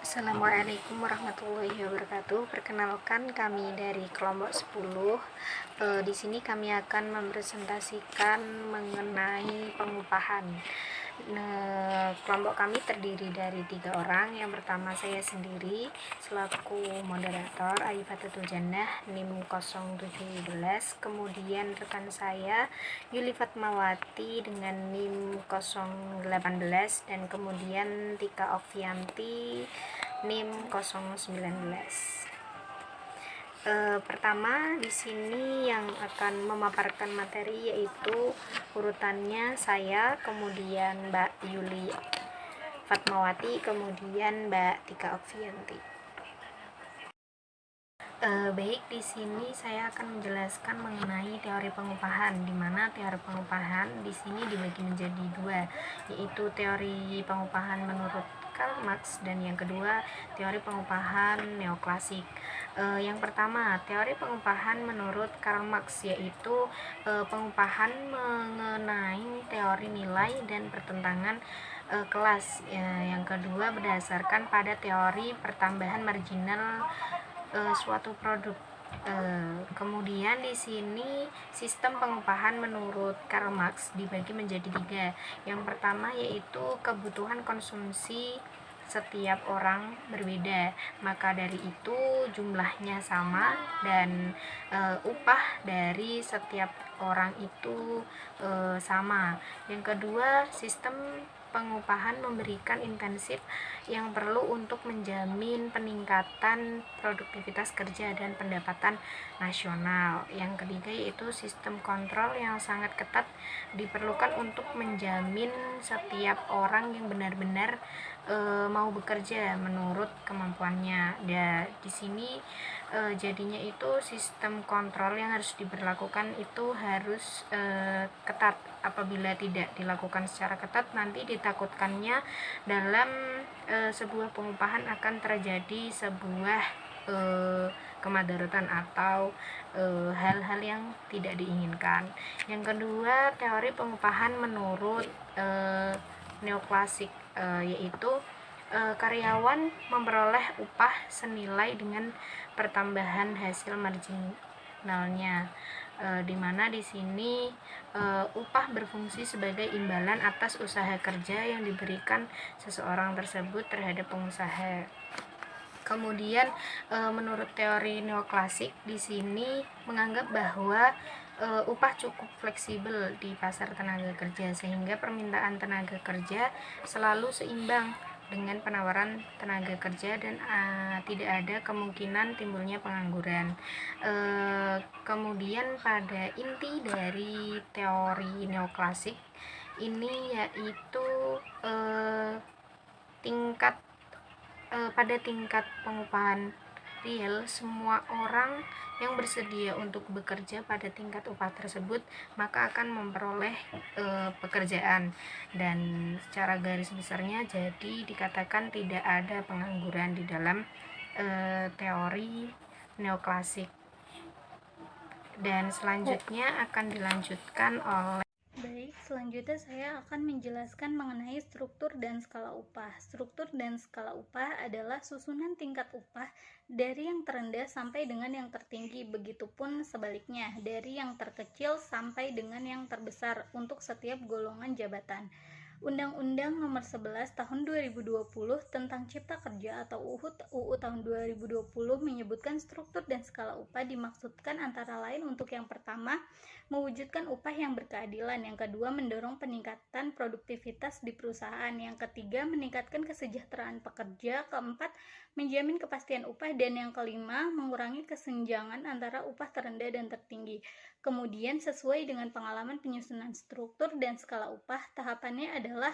Assalamualaikum warahmatullahi wabarakatuh. Perkenalkan kami dari kelompok 10. Di sini kami akan mempresentasikan mengenai pengupahan. Kelompok kami terdiri dari 3 orang. Yang pertama saya sendiri selaku moderator Aifatul Jannah NIM 0712. Kemudian rekan saya Yuli Fatmawati dengan NIM 018 dan kemudian Tika Okvianti NIM 019. Pertama di sini yang akan memaparkan materi yaitu urutannya saya, kemudian Mbak Yuli Fatmawati, kemudian Mbak Tika Okvianti. Baik, di sini saya akan menjelaskan mengenai teori pengupahan, di mana teori pengupahan di sini dibagi menjadi dua, yaitu teori pengupahan menurut Karl Marx dan yang kedua teori pengupahan neoklasik. Yang pertama, teori pengupahan menurut Karl Marx yaitu pengupahan mengenai teori nilai dan pertentangan kelas. Yang kedua berdasarkan pada teori pertambahan marginal suatu produk. Kemudian di sini sistem pengupahan menurut Karl Marx dibagi menjadi 3. Yang pertama yaitu kebutuhan konsumsi setiap orang berbeda, maka dari itu jumlahnya sama dan upah dari setiap orang itu sama. Yang kedua, sistem pengupahan memberikan intensif yang perlu untuk menjamin peningkatan produktivitas kerja dan pendapatan nasional. Yang ketiga yaitu sistem kontrol yang sangat ketat diperlukan untuk menjamin setiap orang yang benar-benar mau bekerja menurut kemampuannya. Dan di sini jadinya itu sistem kontrol yang harus diberlakukan itu harus ketat. Apabila tidak dilakukan secara ketat, nanti ditakutkannya dalam sebuah pengupahan akan terjadi sebuah kemadaratan atau hal-hal yang tidak diinginkan. Yang kedua, teori pengupahan menurut neoklasik, yaitu karyawan memperoleh upah senilai dengan pertambahan hasil marginalnya, di mana di sini upah berfungsi sebagai imbalan atas usaha kerja yang diberikan seseorang tersebut terhadap pengusaha. Kemudian menurut teori neoklasik di sini menganggap bahwa upah cukup fleksibel di pasar tenaga kerja sehingga permintaan tenaga kerja selalu seimbang dengan penawaran tenaga kerja dan tidak ada kemungkinan timbulnya pengangguran. Kemudian pada inti dari teori neoklasik ini yaitu pada tingkat pengupahan real, semua orang yang bersedia untuk bekerja pada tingkat upah tersebut maka akan memperoleh pekerjaan, dan secara garis besarnya jadi dikatakan tidak ada pengangguran di dalam teori neoklasik. Dan selanjutnya akan dilanjutkan oleh Baik, selanjutnya saya akan menjelaskan mengenai struktur dan skala upah. Struktur dan skala upah adalah susunan tingkat upah dari yang terendah sampai dengan yang tertinggi, begitupun sebaliknya, dari yang terkecil sampai dengan yang terbesar untuk setiap golongan jabatan. Undang-Undang Nomor 11 Tahun 2020 tentang Cipta Kerja atau UU tahun 2020 menyebutkan struktur dan skala upah dimaksudkan antara lain untuk yang pertama, mewujudkan upah yang berkeadilan, yang kedua, mendorong peningkatan produktivitas di perusahaan, yang ketiga, meningkatkan kesejahteraan pekerja, keempat, menjamin kepastian upah, dan yang kelima, mengurangi kesenjangan antara upah terendah dan tertinggi. Kemudian sesuai dengan pengalaman penyusunan struktur dan skala upah, tahapannya adalah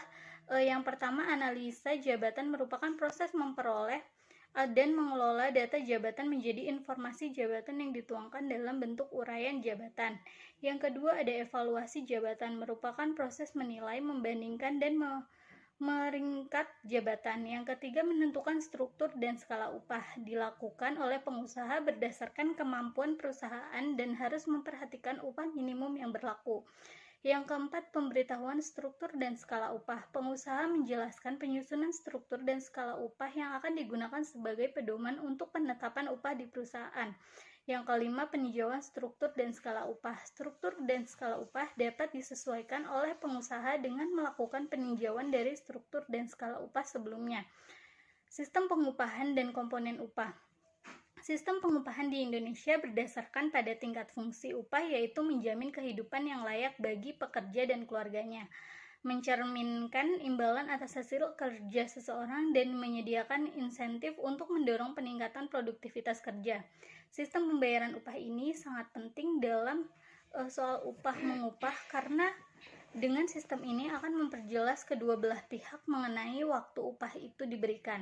yang pertama, analisa jabatan merupakan proses memperoleh dan mengelola data jabatan menjadi informasi jabatan yang dituangkan dalam bentuk uraian jabatan. Yang kedua, ada evaluasi jabatan, merupakan proses menilai, membandingkan, dan meringkat jabatan. Yang ketiga, menentukan struktur dan skala upah, dilakukan oleh pengusaha berdasarkan kemampuan perusahaan dan harus memperhatikan upah minimum yang berlaku. Yang keempat, pemberitahuan struktur dan skala upah. Pengusaha menjelaskan penyusunan struktur dan skala upah yang akan digunakan sebagai pedoman untuk penetapan upah di perusahaan. Yang kelima, peninjauan struktur dan skala upah. Struktur dan skala upah dapat disesuaikan oleh pengusaha dengan melakukan peninjauan dari struktur dan skala upah sebelumnya. Sistem pengupahan dan komponen upah. Sistem pengupahan di Indonesia berdasarkan pada tingkat fungsi upah, yaitu menjamin kehidupan yang layak bagi pekerja dan keluarganya, mencerminkan imbalan atas hasil kerja seseorang, dan menyediakan insentif untuk mendorong peningkatan produktivitas kerja. Sistem pembayaran upah ini sangat penting dalam soal upah mengupah, karena dengan sistem ini akan memperjelas kedua belah pihak mengenai waktu upah itu diberikan.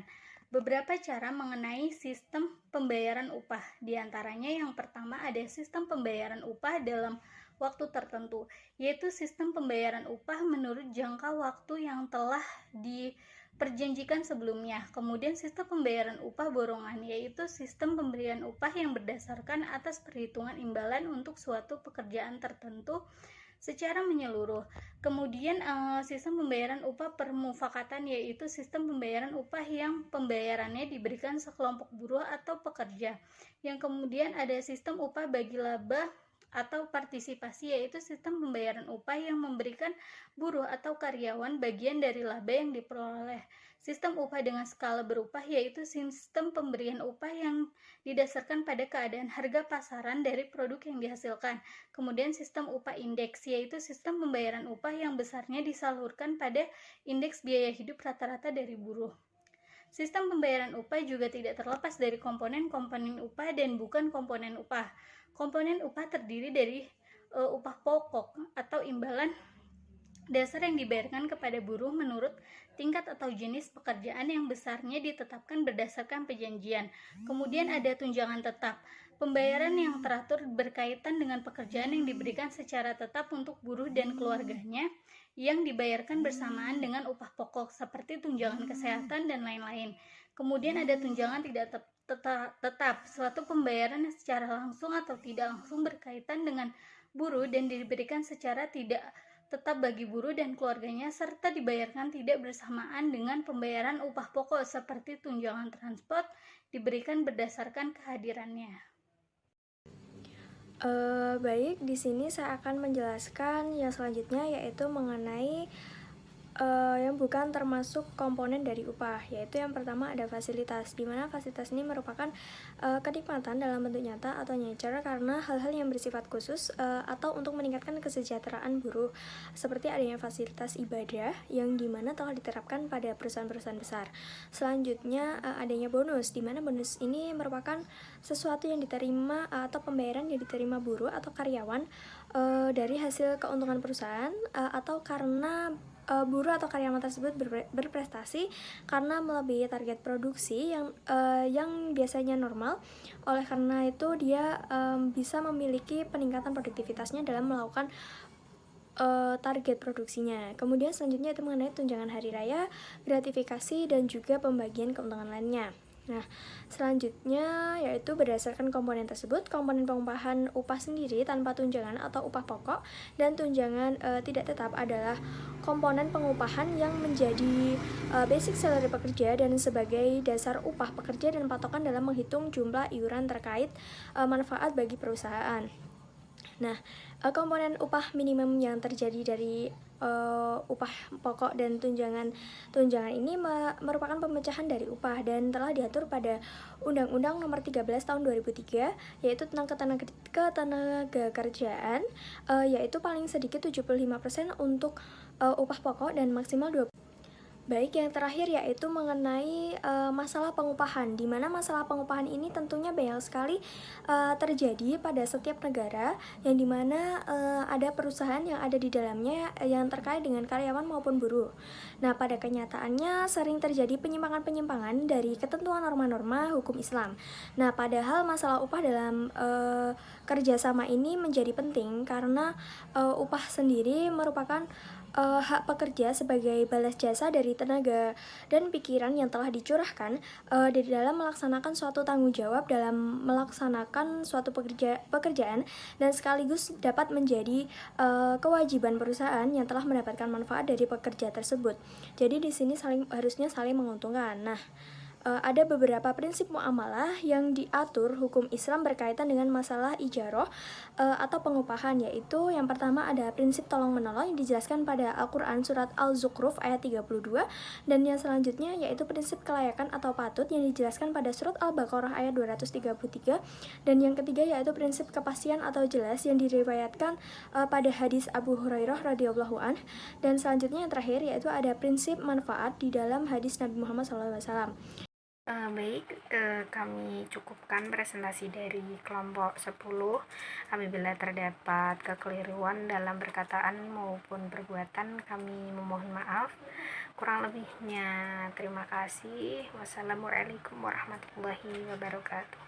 Beberapa cara mengenai sistem pembayaran upah, diantaranya yang pertama ada sistem pembayaran upah dalam waktu tertentu, yaitu sistem pembayaran upah menurut jangka waktu yang telah diperjanjikan sebelumnya. Kemudian sistem pembayaran upah borongan, yaitu sistem pemberian upah yang berdasarkan atas perhitungan imbalan untuk suatu pekerjaan tertentu secara menyeluruh. Kemudian sistem pembayaran upah permufakatan, yaitu sistem pembayaran upah yang pembayarannya diberikan sekelompok buruh atau pekerja. Yang kemudian ada sistem upah bagi laba atau partisipasi, yaitu sistem pembayaran upah yang memberikan buruh atau karyawan bagian dari laba yang diperoleh. Sistem upah dengan skala berupah, yaitu sistem pemberian upah yang didasarkan pada keadaan harga pasaran dari produk yang dihasilkan. Kemudian sistem upah indeks, yaitu sistem pembayaran upah yang besarnya disalurkan pada indeks biaya hidup rata-rata dari buruh. Sistem pembayaran upah juga tidak terlepas dari komponen-komponen upah dan bukan komponen upah. Komponen upah terdiri dari upah pokok atau imbalan dasar yang dibayarkan kepada buruh menurut tingkat atau jenis pekerjaan yang besarnya ditetapkan berdasarkan perjanjian. Kemudian ada tunjangan tetap, pembayaran yang teratur berkaitan dengan pekerjaan yang diberikan secara tetap untuk buruh dan keluarganya yang dibayarkan bersamaan dengan upah pokok seperti tunjangan kesehatan dan lain-lain. Kemudian ada tunjangan tidak tetap, suatu pembayaran yang secara langsung atau tidak langsung berkaitan dengan buruh dan diberikan secara tidak tetap bagi buruh dan keluarganya, serta dibayarkan tidak bersamaan dengan pembayaran upah pokok seperti tunjangan transport diberikan berdasarkan kehadirannya. Baik, di sini saya akan menjelaskan yang selanjutnya, yaitu mengenai yang bukan termasuk komponen dari upah, yaitu yang pertama ada fasilitas, di mana fasilitas ini merupakan kenikmatan dalam bentuk nyata atau nyecer karena hal-hal yang bersifat khusus atau untuk meningkatkan kesejahteraan buruh, seperti adanya fasilitas ibadah yang dimana telah diterapkan pada perusahaan-perusahaan besar. Selanjutnya adanya bonus, di mana bonus ini merupakan sesuatu yang diterima atau pembayaran yang diterima buruh atau karyawan dari hasil keuntungan perusahaan atau karena buruh atau karyawan tersebut berprestasi karena melebihi target produksi yang biasanya normal. Oleh karena itu dia bisa memiliki peningkatan produktivitasnya dalam melakukan target produksinya. Kemudian selanjutnya itu mengenai tunjangan hari raya, gratifikasi, dan juga pembagian keuntungan lainnya. Nah, selanjutnya yaitu berdasarkan komponen tersebut, komponen pengupahan upah sendiri tanpa tunjangan atau upah pokok dan tunjangan tidak tetap adalah komponen pengupahan yang menjadi basic salary pekerja dan sebagai dasar upah pekerja dan patokan dalam menghitung jumlah iuran terkait manfaat bagi perusahaan. Nah, komponen upah minimum yang terjadi dari upah pokok dan tunjangan ini merupakan pemecahan dari upah dan telah diatur pada Undang-Undang Nomor 13 Tahun 2003, yaitu tentang ketenaga kerjaan, yaitu paling sedikit 75% untuk upah pokok dan maksimal 20%. Baik, yang terakhir yaitu mengenai masalah pengupahan, di mana masalah pengupahan ini tentunya banyak sekali terjadi pada setiap negara, yang dimana ada perusahaan yang ada di dalamnya yang terkait dengan karyawan maupun buruh. Nah, pada kenyataannya sering terjadi penyimpangan-penyimpangan dari ketentuan norma-norma hukum Islam. Nah, padahal masalah upah dalam kerjasama ini menjadi penting karena upah sendiri merupakan hak pekerja sebagai balas jasa dari tenaga dan pikiran yang telah dicurahkan di dalam melaksanakan suatu tanggung jawab dalam melaksanakan suatu pekerjaan dan sekaligus dapat menjadi kewajiban perusahaan yang telah mendapatkan manfaat dari pekerja tersebut. Jadi di sini harusnya saling menguntungkan. Nah, ada beberapa prinsip muamalah yang diatur hukum Islam berkaitan dengan masalah ijaroh atau pengupahan, yaitu yang pertama ada prinsip tolong-menolong yang dijelaskan pada Al-Quran surat Al-Zukhruf ayat 32, dan yang selanjutnya yaitu prinsip kelayakan atau patut yang dijelaskan pada surat Al-Baqarah ayat 233, dan yang ketiga yaitu prinsip kepastian atau jelas yang diriwayatkan pada hadis Abu Hurairah radhiyallahu anh, dan selanjutnya yang terakhir yaitu ada prinsip manfaat di dalam hadis Nabi Muhammad SAW. Baik, kami cukupkan presentasi dari kelompok 10. Apabila terdapat kekeliruan dalam perkataan maupun perbuatan, kami memohon maaf. Kurang lebihnya, terima kasih. Wassalamualaikum warahmatullahi wabarakatuh.